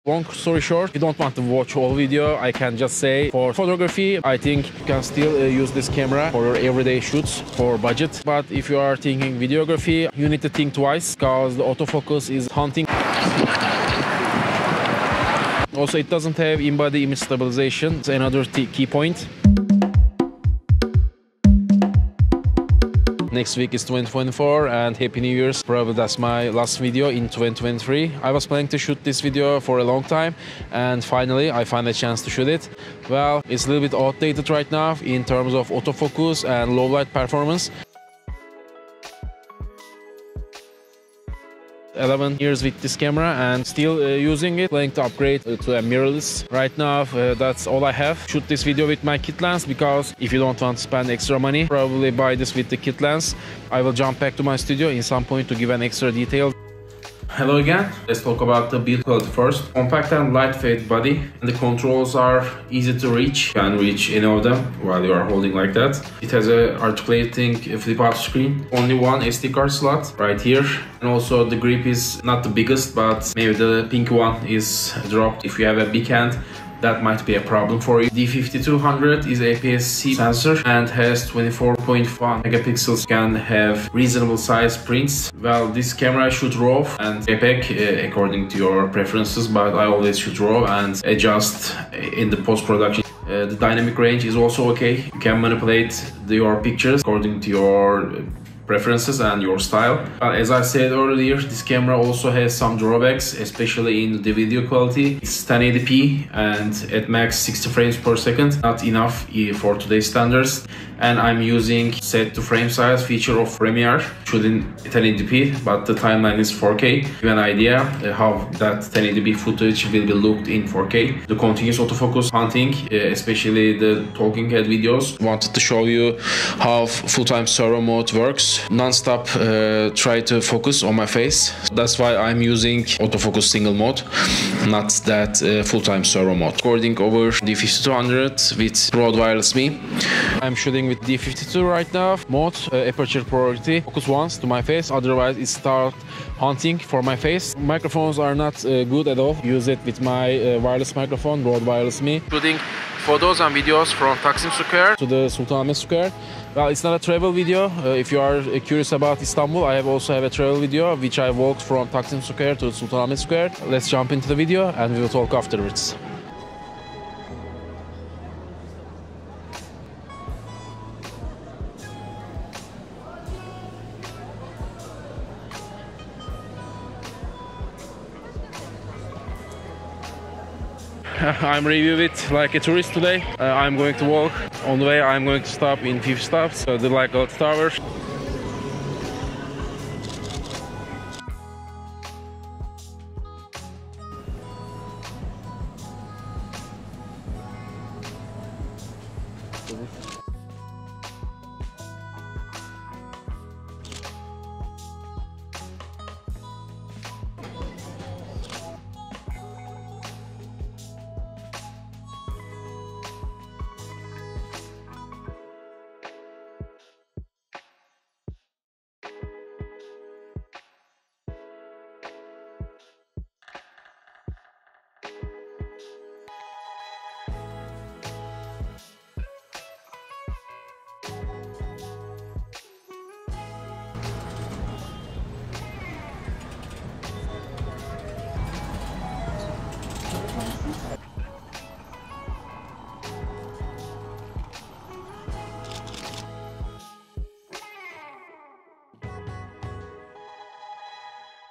Long story short, if you don't want to watch whole video, I can just say for photography, I think you can still use this camera for your everyday shoots for budget. But if you are thinking videography, you need to think twice because the autofocus is hunting. Also, it doesn't have in-body image stabilization. It's another key point. Next week is 2024 and Happy New Year's. Probably that's my last video in 2023. I was planning to shoot this video for a long time and finally I find a chance to shoot it. Well, it's a little bit outdated right now in terms of autofocus and low light performance. 11 years with this camera and still using it, planning to upgrade to a mirrorless. Right now that's all I have. Shoot this video with my kit lens because if you don't want to spend extra money, probably buy this with the kit lens. I will jump back to my studio in some point to give an extra detail. Hello again. Let's talk about the build quality first. Compact and lightweight body. And the controls are easy to reach. You can reach any of them while you are holding like that. It has a articulating flip-out screen. Only one SD card slot right here. And also the grip is not the biggest, but maybe the pink one is dropped. If you have a big hand, that might be a problem for you. D5200 is APS-C sensor and has 24.1 megapixels, can have reasonable size prints. Well, this camera shoot RAW and JPEG according to your preferences, but I always shoot RAW and adjust in the post-production. The dynamic range is also okay. You can manipulate your pictures according to your preferences and your style. As I said earlier, this camera also has some drawbacks, especially in the video quality. It's 1080p and at max 60 frames per second, not enough for today's standards. And I'm using set to frame size feature of Premiere, shooting 1080p, but the timeline is 4K. Give an idea how that 1080p footage will be looked in 4K. The continuous autofocus hunting, especially the talking head videos. Wanted to show you how full-time servo mode works. Non-stop try to focus on my face. That's why I'm using autofocus single mode, not that full-time servo mode. Recording over D5200 with broad wireless me. I'm shooting with D52 right now. Mode, aperture priority. Focus once to my face, otherwise it starts hunting for my face. Microphones are not good at all. Use it with my wireless microphone, broad wireless me. Shooting photos and videos from Taksim Square to the Sultanahmet Square. Well, it's not a travel video. If you are curious about Istanbul, I also have a travel video which I walked from Taksim Square to Sultanahmet Square. Let's jump into the video and we will talk afterwards. I'm reviewing it like a tourist today. I'm going to walk. On the way, I'm going to stop in 5 stops. So the like Galata Tower.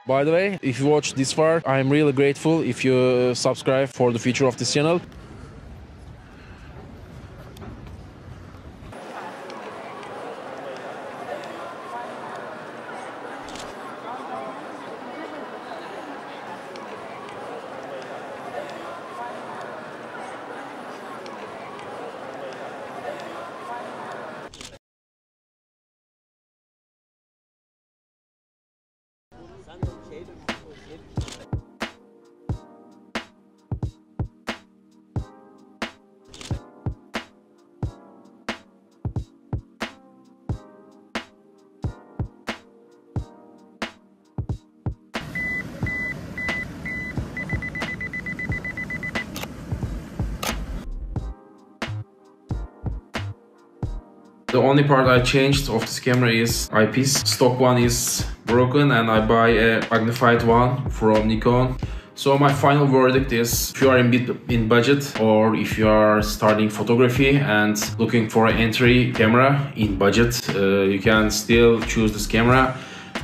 By the way, if you watched this far, I'm really grateful if you subscribe for the future of this channel. The only part I changed of this camera is eyepiece. Stock one is broken and I buy a magnified one from Nikon. So my final verdict is, if you are in budget, or if you are starting photography and looking for an entry camera in budget, you can still choose this camera.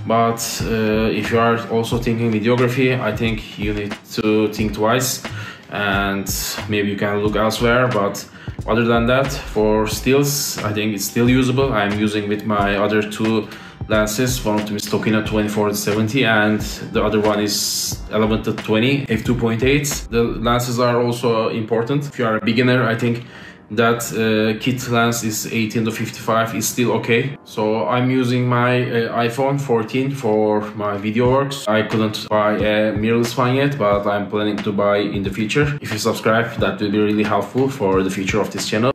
But if you are also thinking videography, I think you need to think twice and maybe you can look elsewhere. But other than that, for stills, I think it's still usable. I'm using with my other two lenses. One of them is Tokina 24-70 and the other one is 11-20 F2.8. The lenses are also important. If you are a beginner, I think that kit lens is 18-55 is still okay. So I'm using my iPhone 14 for my video works. I couldn't buy a mirrorless one yet, but I'm planning to buy in the future. If you subscribe, that will be really helpful for the future of this channel.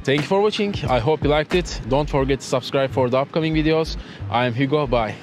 Thank you for watching. I hope you liked it. Don't forget to subscribe for the upcoming videos. I'm Hugo. Bye.